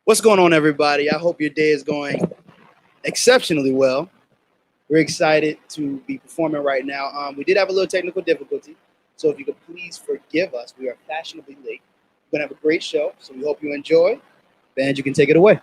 What's going on, everybody? I hope your day is going exceptionally well. We're excited to be performing right now. We did have a little technical difficulty, so if you could please forgive us, we are fashionably late. We're gonna have a great show, so we hope you enjoy. Band, you can take it away.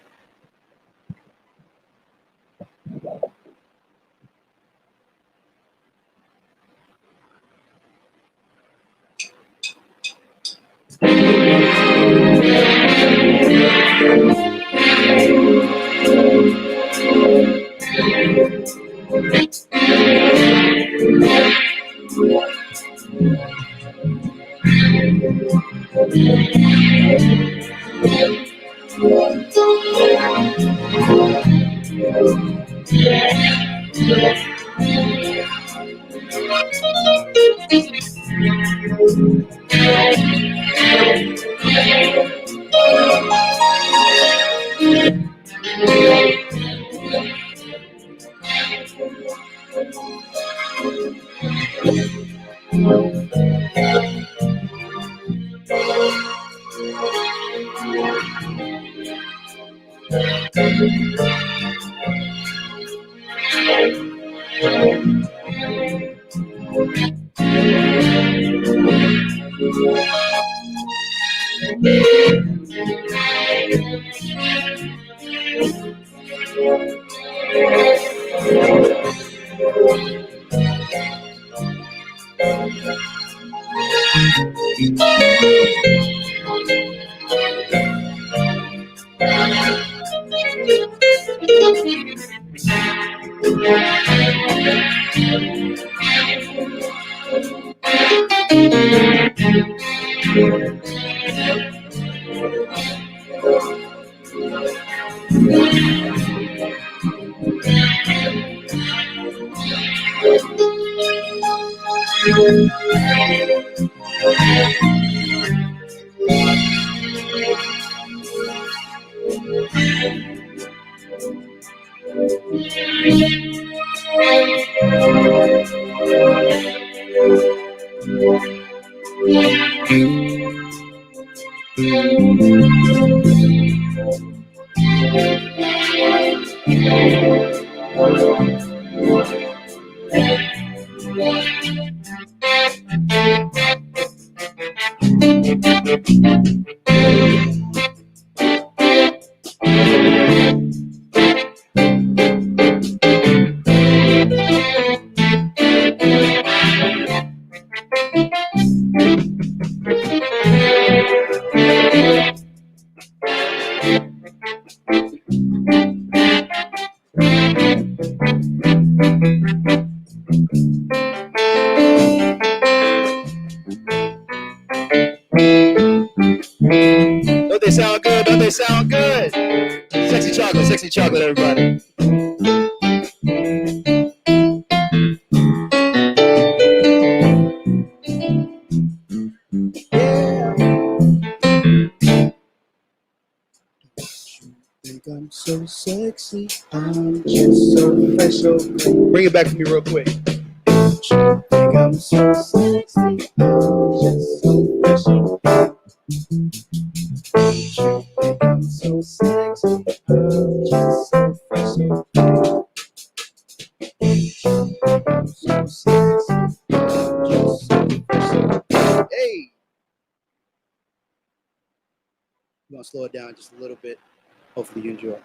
Don't they sound good? Don't they sound good? Sexy chocolate, everybody. Think I'm so sexy, I'm just so fresh, so clean. Bring it back for me real quick. Think I'm so sexy, I'm just so fresh, so clean. Think I'm so sexy, I'm just so fresh, so clean. I'm so sexy, I'm just so fresh, so clean. Hey! I'm gonna slow it down just a little bit. Hopefully you enjoy.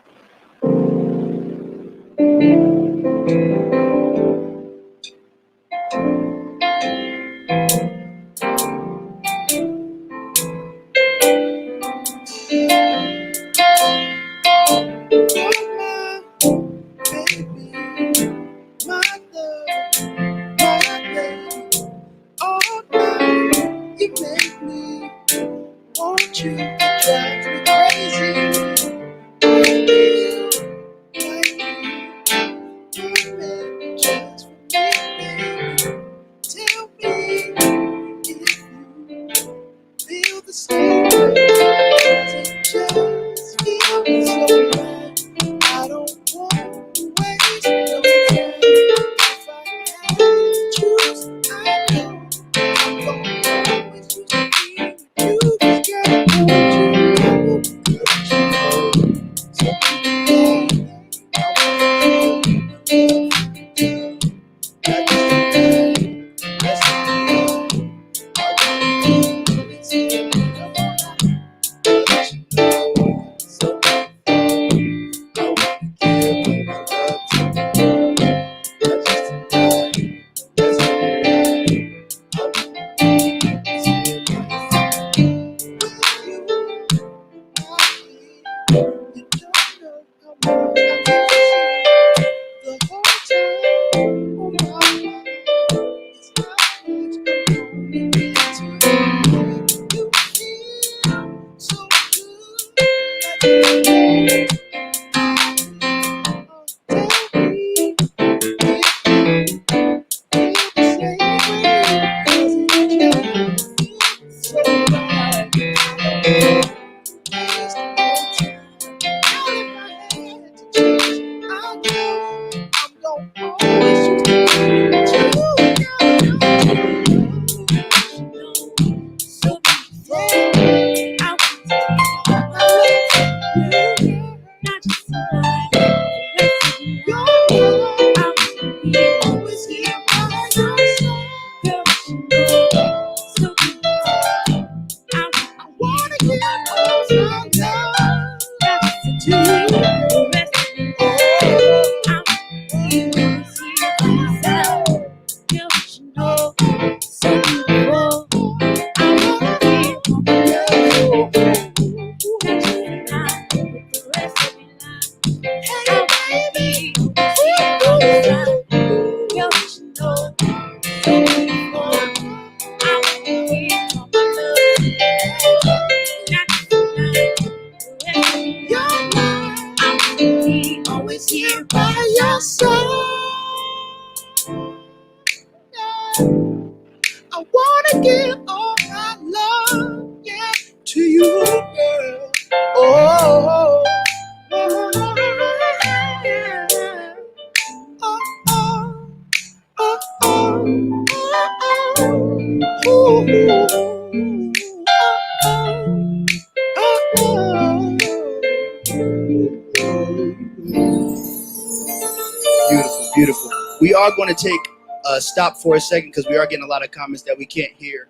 Beautiful. We are going to take a stop for a second because we are getting a lot of comments that we can't hear.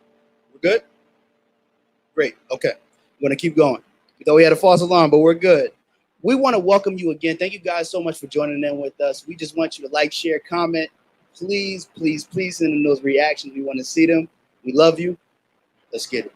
We're good? Great. Okay. I'm going to keep going. We thought we had a false alarm, but we're good. We want to welcome you again. Thank you guys so much for joining in with us. We just want you to like, share, comment. Please, please, please send in those reactions. We want to see them. We love you. Let's get it.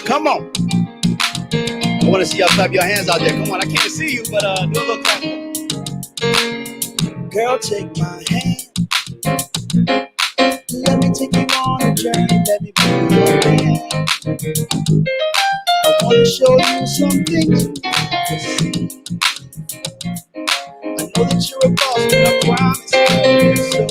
Come on. I want to see y'all clap your hands out there. Come on, I can't see you, but do a little clap. Girl, take my hand. Let me take you on a journey. Let me be your man. I want to show you some things you never see. I know that you're a boss, but I promise you so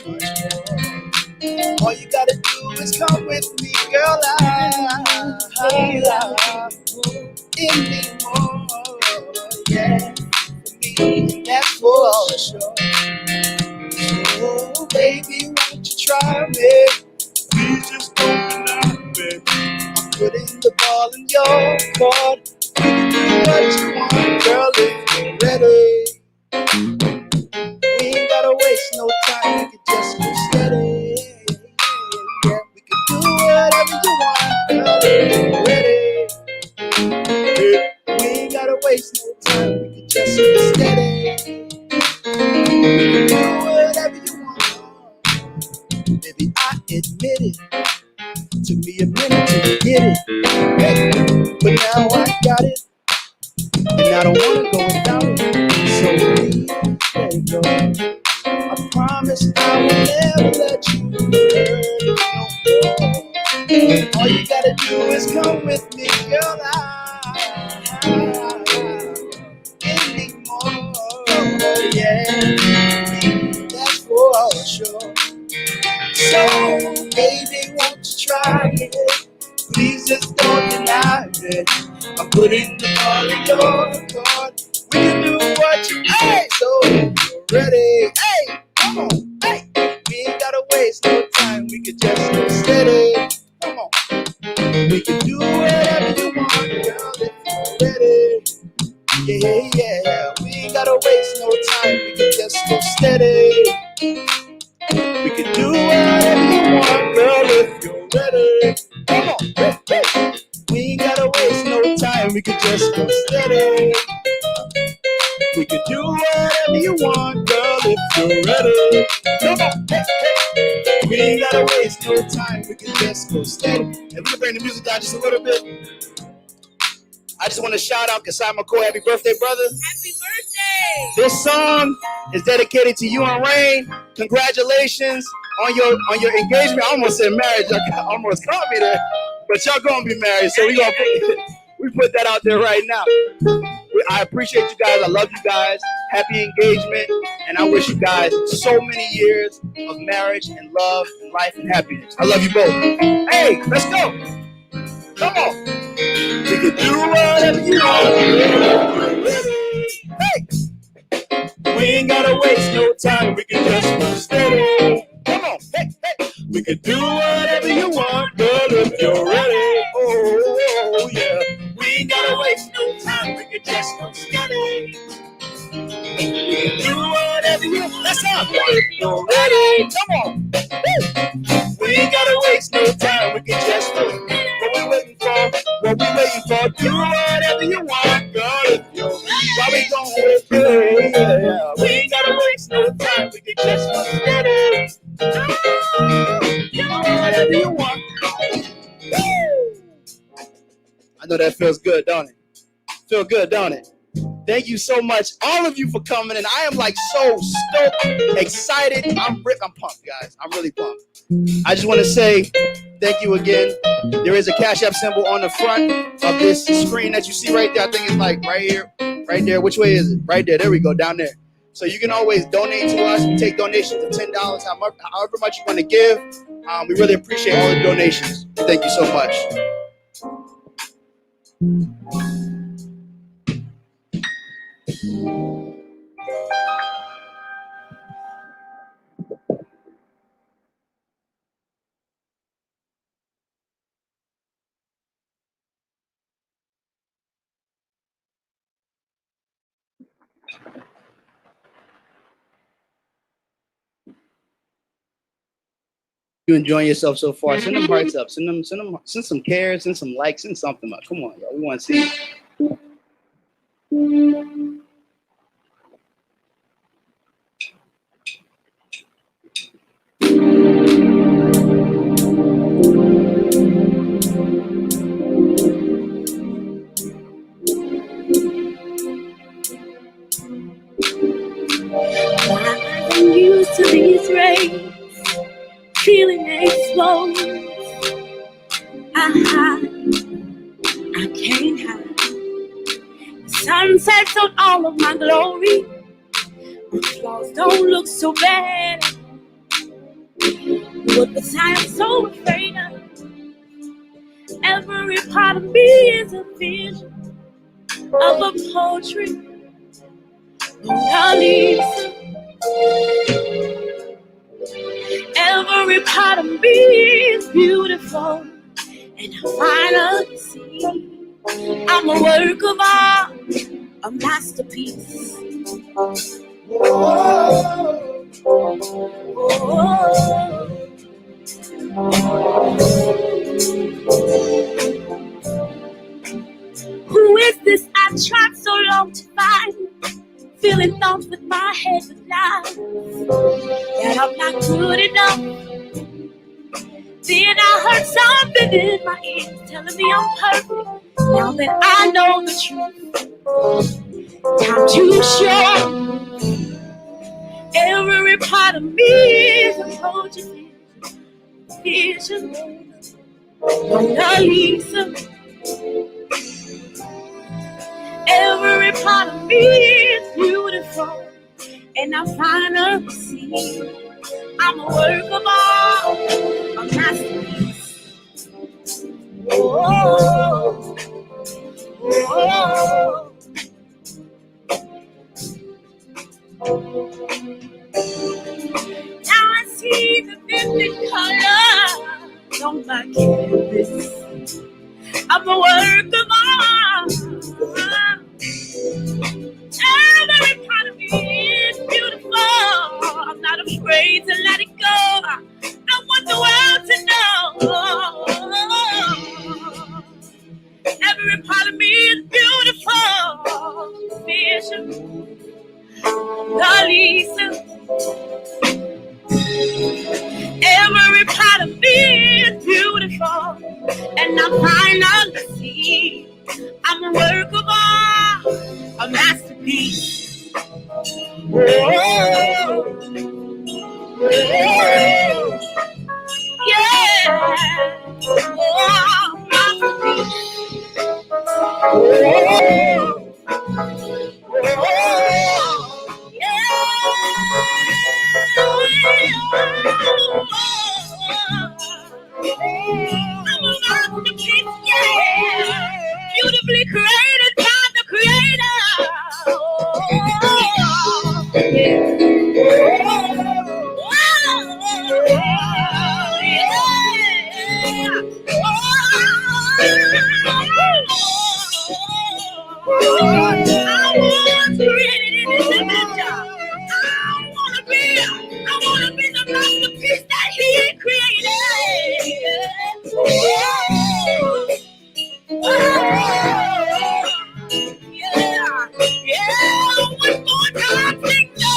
much more. All you gotta do is come with me, girl. I love anymore. Yeah, for me, that's for sure. Oh, baby, won't you try me? Please just don't deny me. I'm putting the ball in your court. You can do what you want, girl, if you're ready. We ain't gotta waste no time, we can just go steady. Yeah, we can do whatever you want, girl, if you're ready. Yeah, we ain't gotta waste no time, we can just go steady. We can do whatever you want. Baby, I admit it. Took me a minute to get it. Hey, but now I got it. And I don't wanna go without it. So please let it go. I promise I will never let you hurt no more. All you gotta do is come with me, girl. Anymore. Yeah, that's for sure. So, baby, won't you try it? Please just don't deny it. I'm putting the ball in your court. We can do what you say. So, if you're ready, hey, gotta waste no time, we can just go steady. We can do whatever you want, girl, if you're ready. Come on, hey, hey. We ain't gotta waste no time, we can just go steady. We can do whatever you want, girl, if you're ready. Come on, hey, hey. We ain't gotta waste no time, we can just go steady. And we can bring the music down just a little bit. I just want to shout out Kasai McCoy. Happy birthday, brother. Happy birthday. This song is dedicated to you and Rain. Congratulations on your engagement. I almost said marriage. Y'all almost caught me there. But y'all gonna be married, so we put that out there right now. I appreciate you guys. I love you guys. Happy engagement. And I wish you guys so many years of marriage and love and life and happiness. I love you both. Hey, let's go. Come on. We can do whatever you want. Hey. We ain't gotta waste no time. We can just go steady. Come on. Hey, hey. We can do whatever you want, girl, if you're ready. Oh, yeah. We ain't gotta waste no time. We can just go steady. We can do whatever you want. Let's go. If you're ready. Come on. Woo. We ain't gotta waste no time. We can just go steady. What we waiting for? What we waiting for? Do whatever you want, girl, if you're ready. Why we gon' wait? Yeah. We ain't gotta waste no time. We can just go steady. Do whatever you want. I know that feels good, don't it? Feel good, don't it? Thank you so much, all of you, for coming in. I am like so stoked, excited. I'm pumped, guys. I'm really pumped. I just want to say thank you again. There is a Cash App symbol on the front of this screen that you see right there. I think it's like right here, right there. Which way is it? Right there. There we go, down there. So you can always donate to us. We take donations of $10, however much you want to give. We really appreciate all the donations. Thank you so much. You enjoying yourself so far? Send them hearts up. Send some cares, send some likes, send something up. Come on, y'all. We want to see it. I'm used to these rays, feeling exposed. I can't hide. The sun sets on all of my glory. My flaws don't look so bad. What the I am so afraid of. Every part of me is a vision of a poetry. Mona Lisa. Every part of me is beautiful, and I finally see I'm a work of art, a masterpiece. Oh, Who is this I tried so long to find? Filling thoughts with my head with lies that I'm not good enough. Then I heard something in my ears telling me I'm perfect. Now that I know the truth, time to show. Every part of me is a poetry vision. Mona Lisa. Every part of me is beautiful, and I finally see I'm a work of art, a masterpiece. Oh, oh, now I see the vivid colors on my canvas. I'm a work of art. Every part Lisa. Every part of me is beautiful, and I finally see I'm a work of art, a masterpiece. Oh, yeah. Oh, masterpiece. Beautifully created by the creator. I was created in this image. I wanna be the masterpiece that he created. Yeah, yeah, one more time, sing now.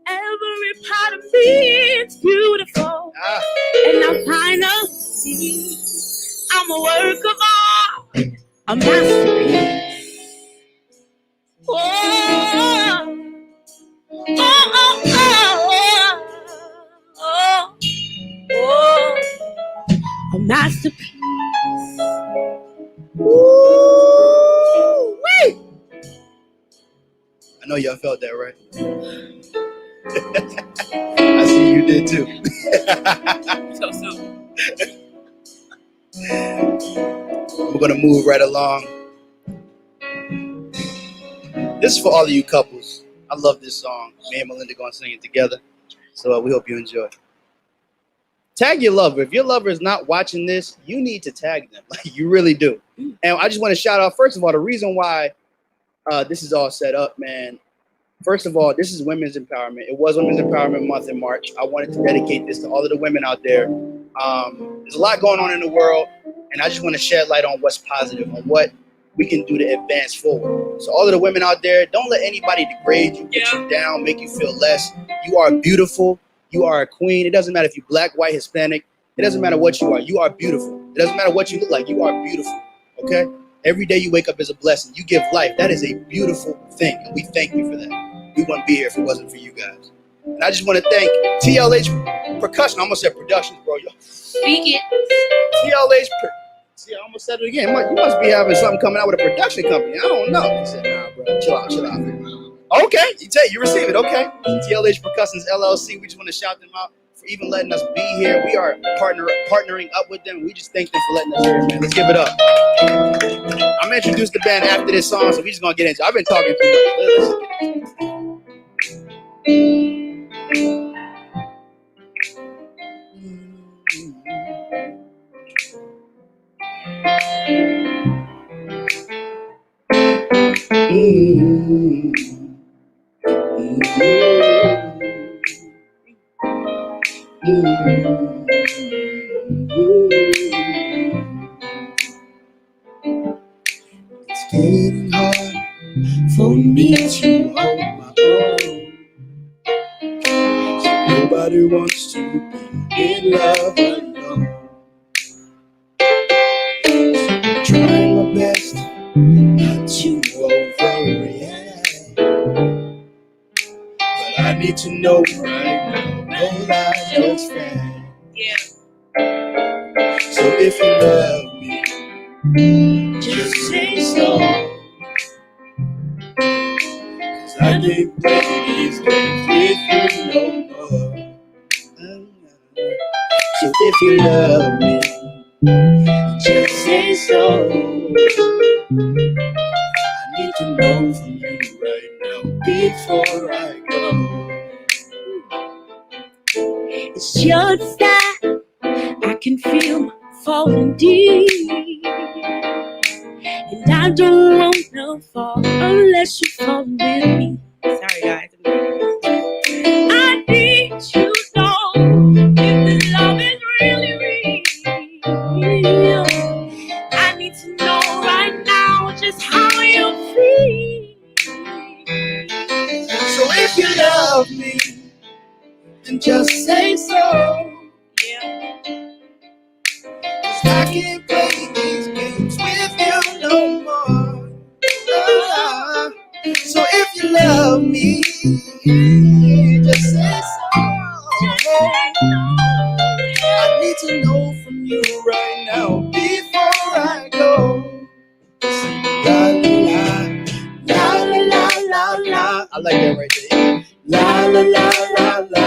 Every part of me is beautiful, and I finally see I'm a work of art, a masterpiece. Oh, oh, oh, oh, oh, a masterpiece. Woo-wee. I know y'all felt that, right? I see you did too. We're gonna move right along. This is for all of you couples. I love this song. Me and Melinda gonna sing it together. So we hope you enjoy. Tag your lover. If your lover is not watching this, you need to tag them. Like you really do. And I just want to shout out, first of all, the reason why this is all set up, man. First of all, this is Women's Empowerment. It was Women's Empowerment Month in March. I wanted to dedicate this to all of the women out there. There's a lot going on in the world, and I just want to shed light on what's positive, on what we can do to advance forward. So all of the women out there, don't let anybody degrade you, put you down, make you feel less. You are beautiful. You are a queen. It doesn't matter if you're black, white, Hispanic. It doesn't matter what you are. You are beautiful. It doesn't matter what you look like. You are beautiful, okay? Every day you wake up is a blessing. You give life. That is a beautiful thing, and we thank you for that. We wouldn't be here if it wasn't for you guys. And I just want to thank TLH Percussion. I almost said Productions, bro. Speak it. See, I almost said it again. You must be having something coming out with a production company. I don't know. He said, nah, bro. Chill out. Okay. You receive it. Okay. TLH Percussions LLC. We just want to shout them out for even letting us be here. We are partnering up with them. We just thank them for letting us here, man. Let's give it up. I'm going to introduce the band after this song, so we just going to get into it. I've been talking too much. It's getting hard for me to hold my own. So nobody wants to be in love alone. So I'm trying my best not to overreact, but I need to know right now, no lies just fact. Yeah. So if you love me, just say so. 'Cause I can't play these games with you no more. So if you love me, just say so. I need to know from you right now before I go. It's just that I can feel my falling deep. I don't wanna fall unless you fall with me. Sorry, guys. I need to know if the love is really real. I need to know right now just how you feel. So if you love me, then just say so. Yeah. 'Cause I can't play these games with you no more. So if you love me, just say so. I need to know from you right now before I go. La la la la la la. I like that right there. La la la la la.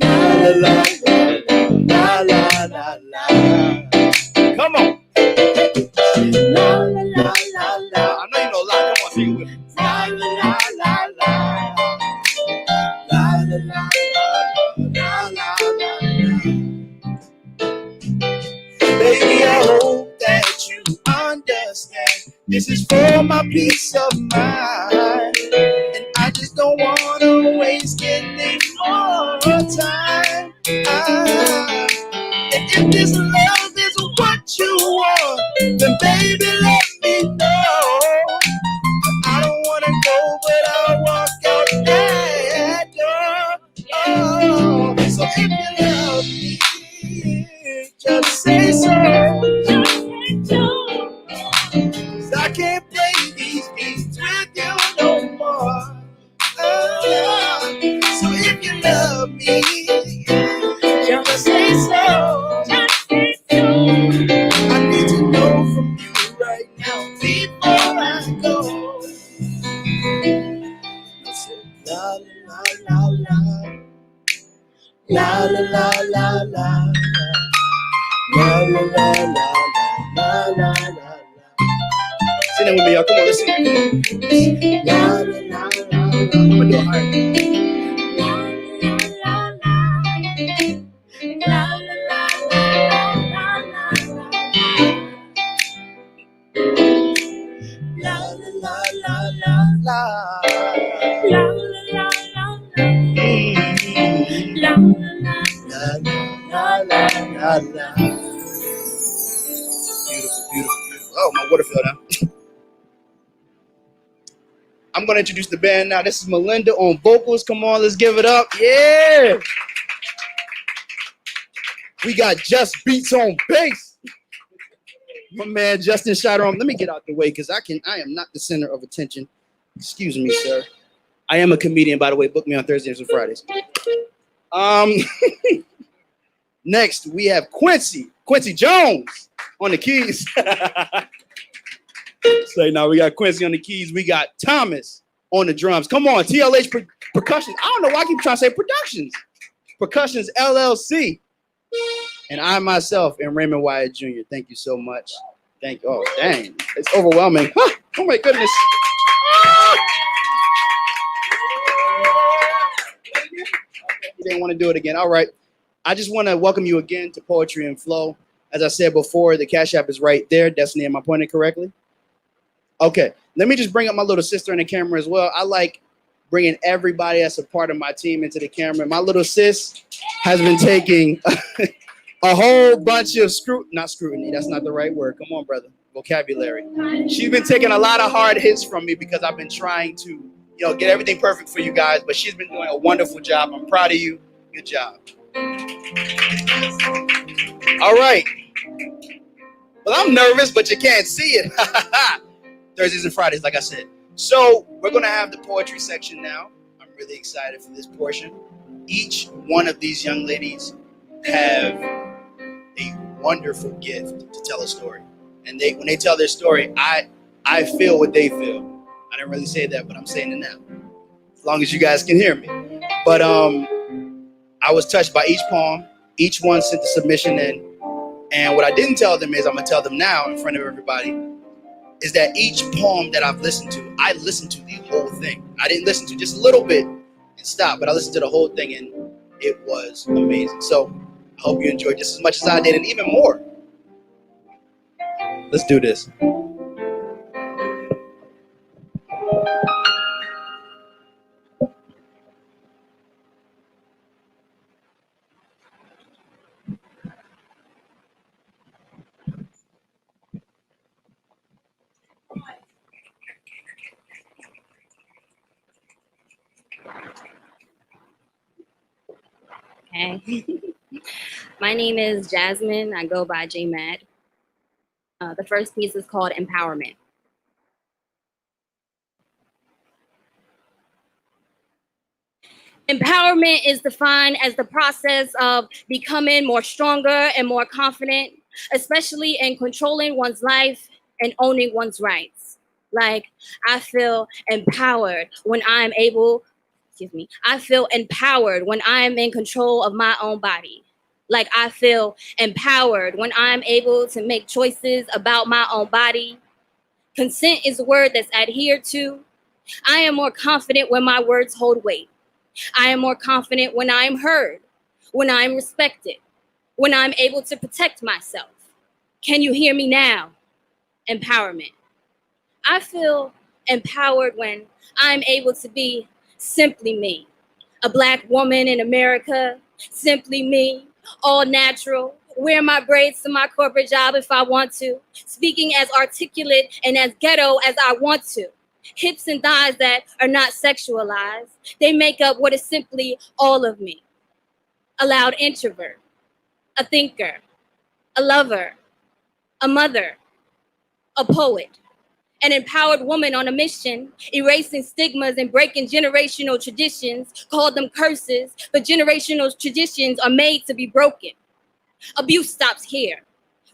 La la la la la la la. Come on. La la la la la. I know you know a lot. Come on, sing it with me. La la la la la. La la la la la la. Baby, I hope that you understand. This is for my peace of mind. And I just don't wanna waste any more time. And if this love is what you want, then baby, let me know. I don't wanna go, but I'll walk out that door. Oh, so if you love me, just say so. 'Cause I can't play these games with you no more. So if you love me, just say so. I need to know from you right now before I go. La la la la la la la la la la la la la la la. Sing that with me, y'all. Come on, let's sing. La la la la la. I'm gonna do it hard. La la la la la la. La la la la. Beautiful, beautiful, beautiful. Oh, my water fell down. I'm going to introduce the band now. This is Melinda on vocals. Come on, let's give it up. Yeah. We got Just Beats on bass. My man Justin Scheider on. Let me get out the way because I am not the center of attention. Excuse me, sir. I am a comedian, by the way. Book me on Thursdays and Fridays. Next, we have Quincy Jones on the keys. So now we got Quincy on the keys. We got Thomas on the drums. Come on, TLH Percussions. I don't know why I keep trying to say Productions. Percussions LLC. And I myself am Raymond Wyatt Jr. Thank you so much. Thank you. Oh, dang. It's overwhelming. Oh my goodness. You didn't want to do it again. All right. I just want to welcome you again to Poetry and Flow. As I said before, the Cash App is right there. Destiny, am I pointing correctly? Okay. Let me just bring up my little sister in the camera as well. I like bringing everybody that's a part of my team into the camera. My little sis has been taking a whole bunch of not scrutiny. That's not the right word. Come on, brother. Vocabulary. She's been taking a lot of hard hits from me because I've been trying to, get everything perfect for you guys. But she's been doing a wonderful job. I'm proud of you. Good job. All right. Well, I'm nervous, but you can't see it. Thursdays and Fridays, like I said. So we're going to have the poetry section now. I'm really excited for this portion. Each one of these young ladies have a wonderful gift to tell a story. And when they tell their story, I feel what they feel. I didn't really say that, but I'm saying it now. As long as you guys can hear me. But I was touched by each poem. Each one sent the submission in. And what I didn't tell them is, I'm going to tell them now in front of everybody, is that each poem that I've listened to, I listened to the whole thing. I didn't listen to just a little bit and stop, but I listened to the whole thing, and it was amazing. So I hope you enjoyed just as much as I did, and even more. Let's do this. Hey, my name is Jasmine. I go by JMAD. The first piece is called Empowerment. Empowerment is defined as the process of becoming more stronger and more confident, especially in controlling one's life and owning one's rights. Like, I feel empowered when I'm able, I feel empowered when I'm in control of my own body. Like, I feel empowered when I'm able to make choices about my own body. Consent is a word that's adhered to. I am more confident when my words hold weight. I am more confident when I am heard, when I am respected, when I'm able to protect myself. Can you hear me now? Empowerment. I feel empowered when I'm able to be simply me, a Black woman in America, simply me, all natural, wear my braids to my corporate job if I want to, speaking as articulate and as ghetto as I want to. Hips and thighs that are not sexualized. They make up what is simply all of me. A loud introvert, a thinker, a lover, a mother, a poet, an empowered woman on a mission, erasing stigmas and breaking generational traditions, call them curses, but generational traditions are made to be broken. Abuse stops here.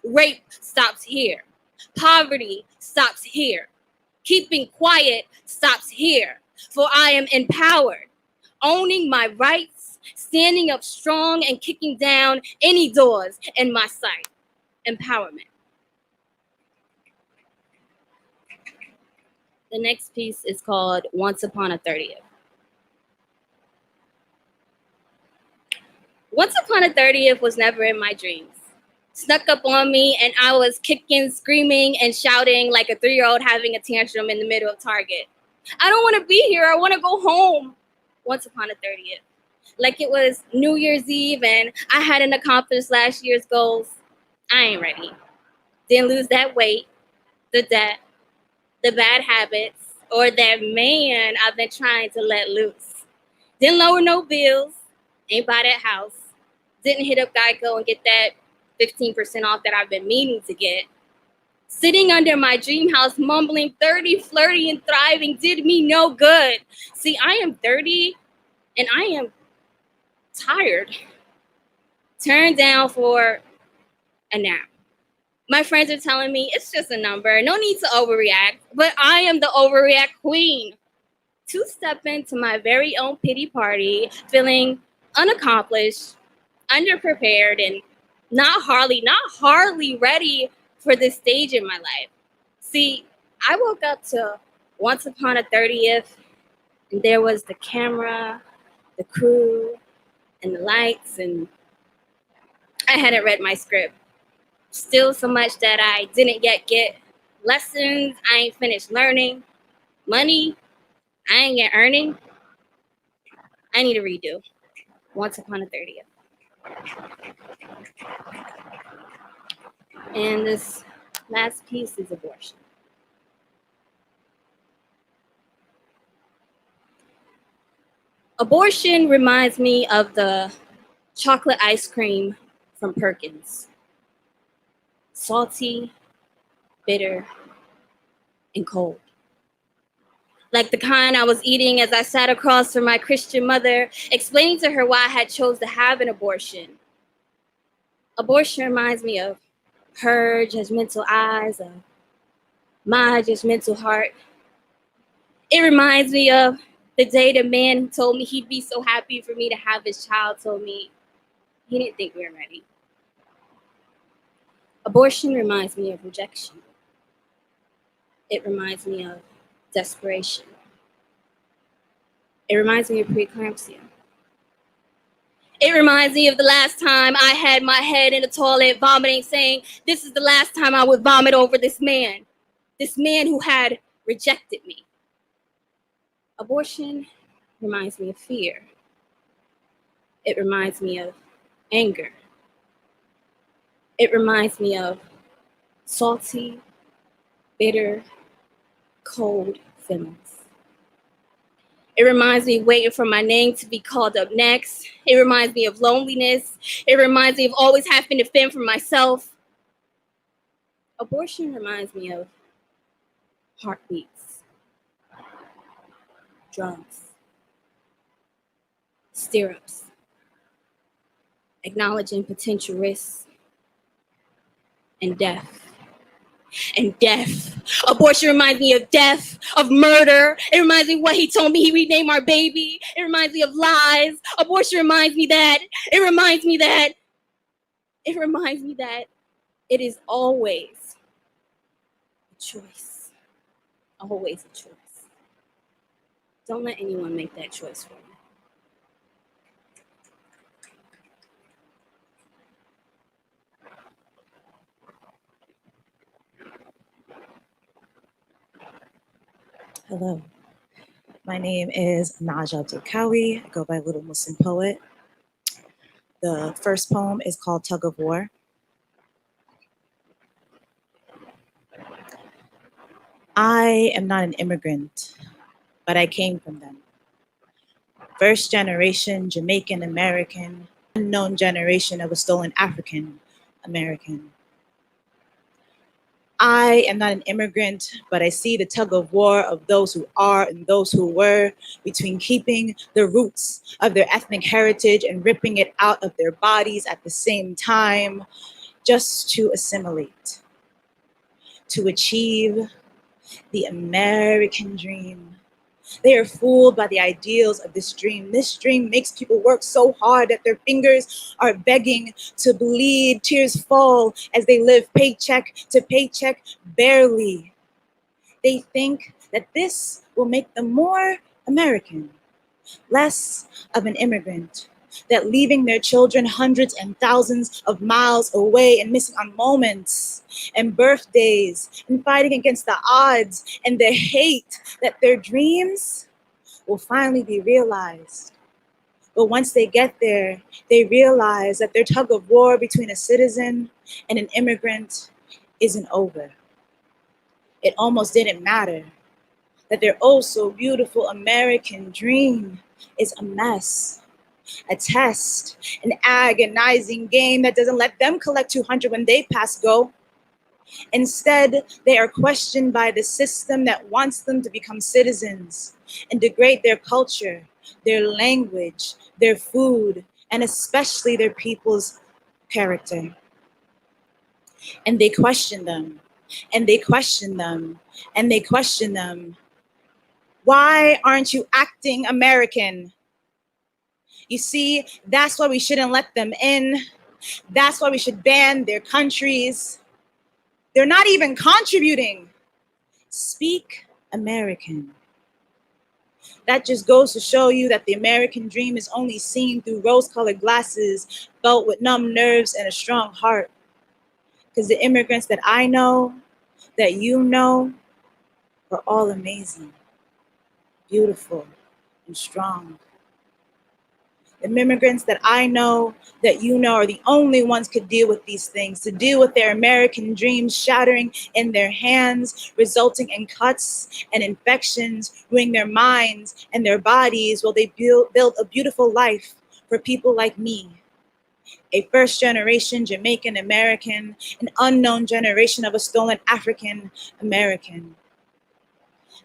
Rape stops here. Poverty stops here. Keeping quiet stops here, for I am empowered, owning my rights, standing up strong and kicking down any doors in my sight. Empowerment. The next piece is called Once Upon a 30th. Once Upon a 30th was never in my dreams. Snuck up on me and I was kicking, screaming, and shouting like a 3-year-old having a tantrum in the middle of Target. I don't want to be here. I want to go home. Once Upon a 30th. Like it was New Year's Eve and I hadn't accomplished last year's goals. I ain't ready. Didn't lose that weight, the debt, the bad habits, or that man I've been trying to let loose. Didn't lower no bills, ain't buy that house. Didn't hit up Geico and get that 15% off that I've been meaning to get. Sitting under my dream house, mumbling 30, flirty, and thriving did me no good. See, I am 30 and I am tired. Turned down for a nap. My friends are telling me it's just a number. No need to overreact, but I am the overreact queen. To step into my very own pity party, feeling unaccomplished, underprepared, and not hardly ready for this stage in my life. See, I woke up to Once Upon a 30th, and there was the camera, the crew, and the lights, and I hadn't read my script. Still so much that I didn't yet get. Lessons I ain't finished learning. Money I ain't yet earning. I need a redo. Once Upon a 30th. And this last piece is abortion. Abortion reminds me of the chocolate ice cream from Perkins. Salty, bitter, and cold. Like the kind I was eating as I sat across from my Christian mother, explaining to her why I had chose to have an abortion. Abortion reminds me of her judgmental eyes, of my judgmental heart. It reminds me of the day the man who told me he'd be so happy for me to have his child told me he didn't think we were ready. Abortion reminds me of rejection. It reminds me of desperation. It reminds me of preeclampsia. It reminds me of the last time I had my head in the toilet vomiting, saying, this is the last time I would vomit over this man who had rejected me. Abortion reminds me of fear. It reminds me of anger. It reminds me of salty, bitter, cold feelings. It It reminds me of waiting for my name to be called up next. It reminds me of loneliness. It reminds me of always having to fend for myself. Abortion reminds me of heartbeats, drugs, stirrups, acknowledging potential risks, and death. And death. Abortion reminds me of death, of murder. It reminds me of what he told me he renamed our baby. It reminds me of lies. Abortion reminds me that. It reminds me that. It reminds me that it is always a choice. Always a choice. Don't let anyone make that choice for you. Hello, my name is Naja Abdul-Kawi. I go by Little Muslim Poet. The first poem is called Tug of War. I am not an immigrant, but I came from them. First generation Jamaican American, unknown generation of a stolen African American. I am not an immigrant, but I see the tug of war of those who are and those who were between keeping the roots of their ethnic heritage and ripping it out of their bodies at the same time, just to assimilate, to achieve the American dream. They are fooled by the ideals of this dream. This dream makes people work so hard that their fingers are begging to bleed. Tears fall as they live paycheck to paycheck, barely. They think that this will make them more American, less of an immigrant, that leaving their children hundreds and thousands of miles away and missing on moments and birthdays and fighting against the odds and the hate, that their dreams will finally be realized. But once they get there, they realize that their tug of war between a citizen and an immigrant isn't over. It almost didn't matter, that their oh so beautiful American dream is a mess. A test, an agonizing game that doesn't let them collect 200 when they pass go. Instead, they are questioned by the system that wants them to become citizens and degrade their culture, their language, their food, and especially their people's character. And they question them, and they question them, and they question them. Why aren't you acting American? You see, that's why we shouldn't let them in. That's why we should ban their countries. They're not even contributing. Speak American. That just goes to show you that the American dream is only seen through rose-colored glasses, felt with numb nerves and a strong heart. Because the immigrants that I know, that you know, are all amazing, beautiful, and strong. The immigrants that I know, that you know, are the only ones could deal with these things, to deal with their American dreams shattering in their hands, resulting in cuts and infections, ruining their minds and their bodies while they build a beautiful life for people like me, a first generation Jamaican American, an unknown generation of a stolen African American.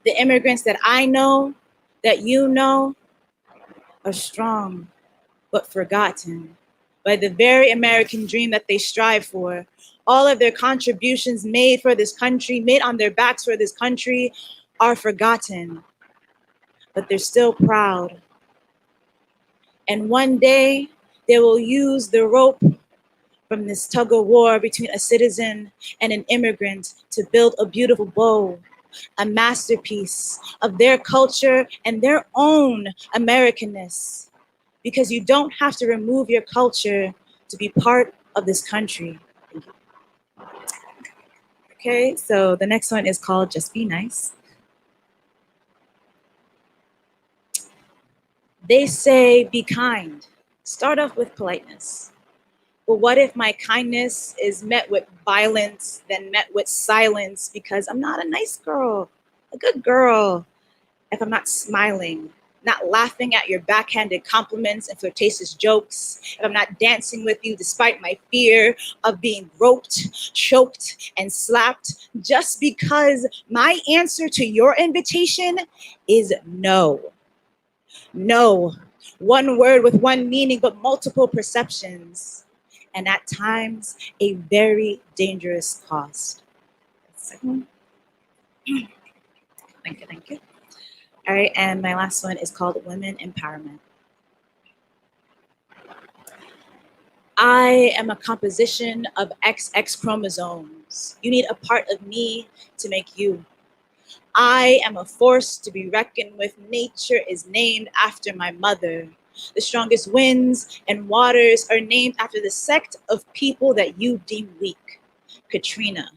The immigrants that I know, that you know, are strong, but forgotten by the very American dream that they strive for. All of their contributions made for this country, made on their backs for this country, are forgotten, but they're still proud. And one day, they will use the rope from this tug of war between a citizen and an immigrant to build a beautiful bow, a masterpiece of their culture and their own Americanness. Because you don't have to remove your culture to be part of this country. Thank you. Okay, so the next one is called Just Be Nice. They say be kind. Start off with politeness. But what if my kindness is met with violence, then met with silence because I'm not a nice girl, a good girl, if I'm not smiling, not laughing at your backhanded compliments and flirtatious jokes, if I'm not dancing with you despite my fear of being groped, choked, and slapped, just because my answer to your invitation is no. No. One word with one meaning, but multiple perceptions. And at times, a very dangerous cost. Thank you, thank you. All right, and my last one is called Women Empowerment. I am a composition of XX chromosomes. You need a part of me to make you. I am a force to be reckoned with. Nature is named after my mother. The strongest winds and waters are named after the sect of people that you deem weak. Katrina,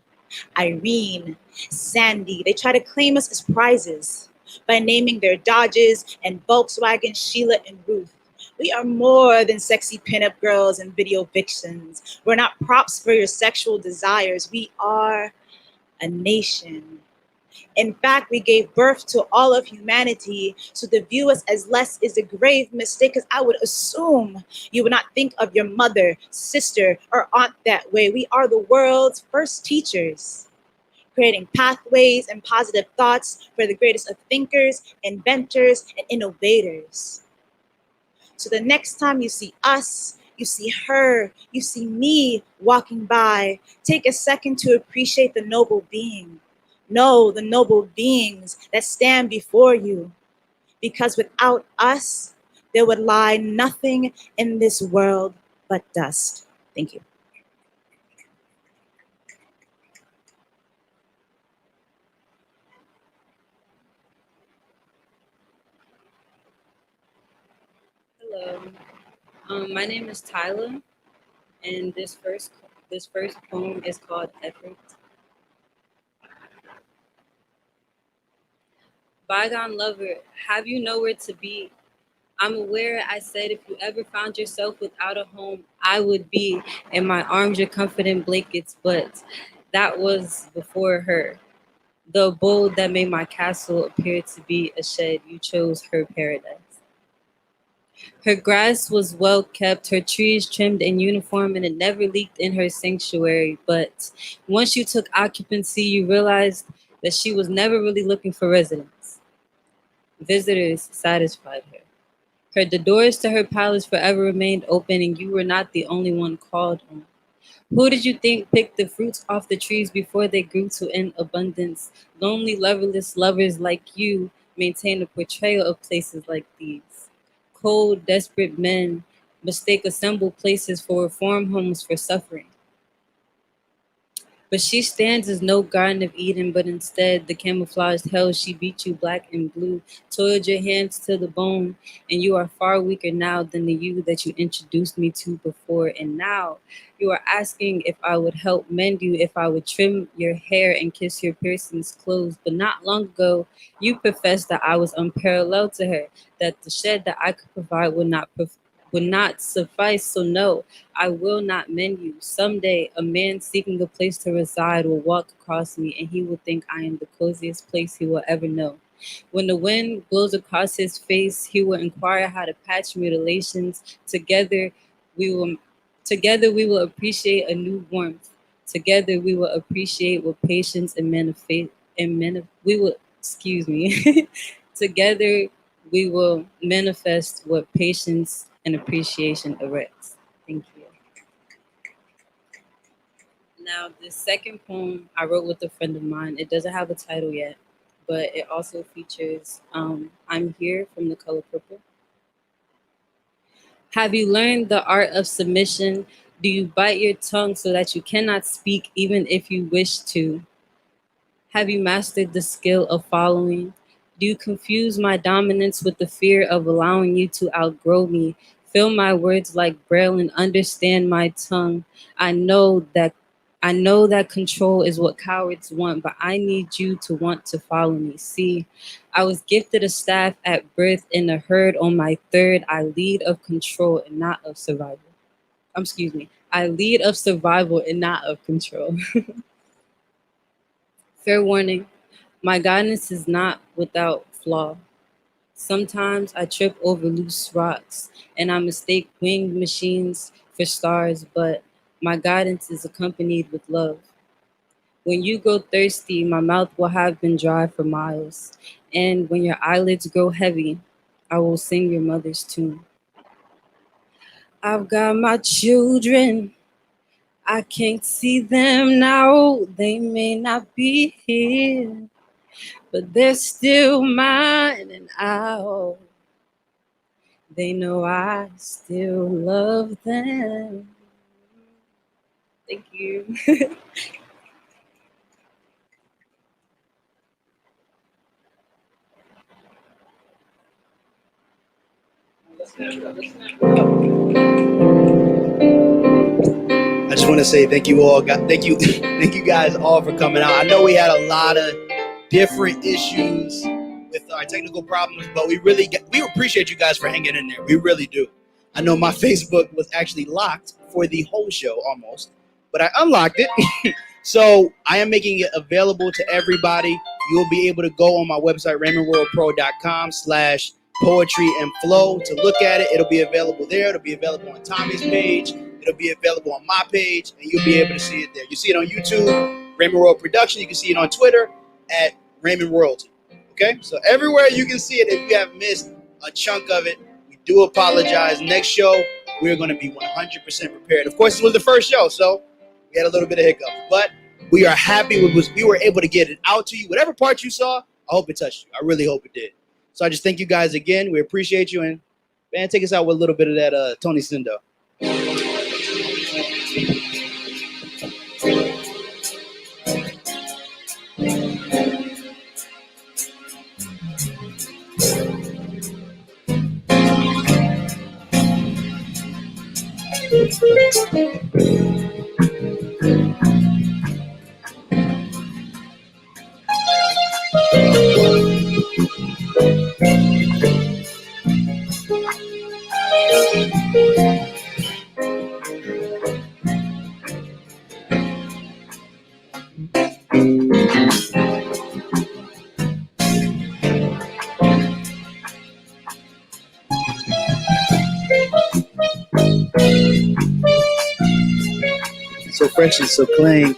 Irene, Sandy, they try to claim us as prizes by naming their Dodges and Volkswagen, Sheila and Ruth. We are more than sexy pinup girls and video vixens. We're not props for your sexual desires. We are a nation. In fact, we gave birth to all of humanity, so to view us as less is a grave mistake, because I would assume you would not think of your mother, sister, or aunt that way. We are the world's first teachers, creating pathways and positive thoughts for the greatest of thinkers, inventors, and innovators. So the next time you see us, you see her, you see me walking by, take a second to appreciate the noble being. Know the noble beings that stand before you, because without us, there would lie nothing in this world but dust. Thank you. Hello, my name is Tyler, and this first poem is called Effort. Bygone lover, have you nowhere to be? I'm aware I said if you ever found yourself without a home, I would be in my arms your confident blankets, but that was before her. The abode that made my castle appear to be a shed. You chose her paradise. Her grass was well kept, her trees trimmed in uniform, and it never leaked in her sanctuary. But once you took occupancy, you realized that she was never really looking for residents. Visitors satisfied her. The doors to her palace forever remained open, and you were not the only one called on. Who did you think picked the fruits off the trees before they grew to in abundance? Lonely, loverless lovers like you maintain a portrayal of places like these. Cold, desperate men mistake assembled places for reform homes for suffering. But she stands as no Garden of Eden, but instead the camouflaged hell. She beat you black and blue, toiled your hands to the bone, and you are far weaker now than the you that you introduced me to before. And now you are asking if I would help mend you, if I would trim your hair and kiss your piercings closed. But not long ago, you professed that I was unparalleled to her, that the shed that I could provide would not suffice. So no, I will not mend you. Someday, a man seeking a place to reside will walk across me, and he will think I am the coziest place he will ever know. When the wind blows across his face, he will inquire how to patch mutilations. We will, together we will appreciate a new warmth. Together we will appreciate what patience and Together we will manifest what patience and appreciation erects. Thank you. Now, the second poem I wrote with a friend of mine. It doesn't have a title yet, but it also features I'm Here from The Color Purple. Have you learned the art of submission? Do you bite your tongue so that you cannot speak even if you wish to? Have you mastered the skill of following? Do you confuse my dominance with the fear of allowing you to outgrow me? Feel my words like braille and understand my tongue. I know that control is what cowards want, but I need you to want to follow me. See, I was gifted a staff at birth in a herd on my third. I lead of control and not of survival. I lead of survival and not of control. Fair warning, my guidance is not without flaw. Sometimes I trip over loose rocks and I mistake winged machines for stars, but my guidance is accompanied with love. When you go thirsty, my mouth will have been dry for miles. And when your eyelids grow heavy, I will sing your mother's tune. I've got my children. I can't see them now. They may not be here, but they're still mine, and they know I still love them. Thank you. I just want to say thank you all. Thank you, thank you guys all for coming out. I know we had a lot of different issues with our technical problems, but we appreciate you guys for hanging in there. We really do. I know my Facebook was actually locked for the whole show almost, but I unlocked it. So I am making it available to everybody. You'll be able to go on my website, RaymondWorldPro.com/poetry and flow to look at it. It'll be available there. It'll be available on Tommy's page. It'll be available on my page, and you'll be able to see it there. You see it on YouTube, Raymond World Production. You can see it on Twitter at Raymond Royalty. Okay? So everywhere you can see it, if you have missed a chunk of it, we do apologize. Next show, we're going to be 100% prepared. Of course, this was the first show, so we had a little bit of hiccups. But we are happy we were able to get it out to you. Whatever part you saw, I hope it touched you. I really hope it did. So I just thank you guys again. We appreciate you. And, man, take us out with a little bit of that Tony Sindo. So fresh and so clean.